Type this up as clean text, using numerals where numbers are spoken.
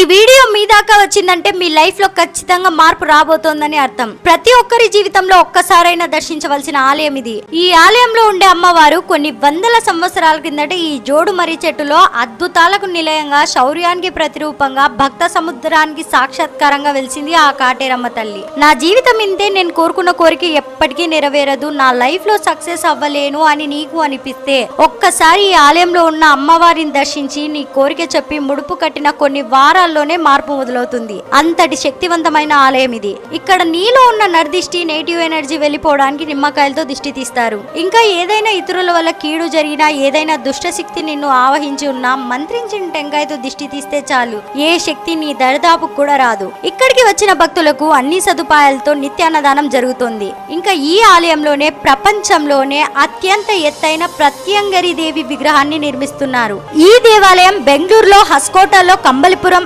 Video మీ దాకా వచ్చిందంటే మీ life లో ఖచ్చితంగా మార్పు రాబోతోందని అర్థం. ప్రతి ఒక్కరి జీవితంలో ఒక్కసారైనా దర్శించవలసిన ఆలయం ఇది. ఈ ఆలయంలో ఉండే అమ్మవారు కొన్ని వందల సంవత్సరాల కిందట ఈ జోడు మర్రి చెట్టులో అద్భుతాలకు నిలయంగా, శౌర్యానికి ప్రతిరూపంగా, భక్త సముద్రానికి సాక్షాత్కారంగా వెలిసింది ఆ కాటేరమ్మ తల్లి. నా జీవితం ఇంతే, నేను కోరుకున్న కోరిక ఎప్పటికీ నెరవేరదు, నా లైఫ్ లో సక్సెస్ అవ్వలేను అని నీకు అనిపిస్తే ఒక్కసారి ఈ ఆలయంలో ఉన్న అమ్మవారిని దర్శించి నీ కోరిక చెప్పి ముడుపు కట్టిన కొన్ని వారాల్లోనే మార్పు మొదలవుతుంది. అంతటి శక్తివంతమైన ఆలయం ఇది. ఇక్కడ నీలో ఉన్న నర్దిష్టి, నెగిటివ్ ఎనర్జీ వెళ్ళిపోవడానికి నిమ్మకాయలతో దిష్టి తీస్తారు. ఇంకా ఏదైనా ఇతరుల వల్ల కీడు జరిగినా, ఏదైనా దుష్టశక్తి నిన్ను ఆవహించి ఉన్నా మంత్రించిన టెంకాయతో దిష్టి తీస్తే చాలు, ఏ శక్తి నీ దరిదాపు కూడా రాదు. ఇక్కడికి వచ్చిన భక్తులకు అన్ని సదుపాయాలతో నిత్యాన్నదానం జరుగుతుంది. ఇంకా ఈ ఆలయంలోనే ప్రపంచంలోనే అత్యంత ఎత్తైన ప్రత్యంగరి దేవి విగ్రహాన్ని నిర్మిస్తున్నారు. ఈ దేవాలయం బెంగళూరులో, హస్కోటాలో, కంబలిపురం,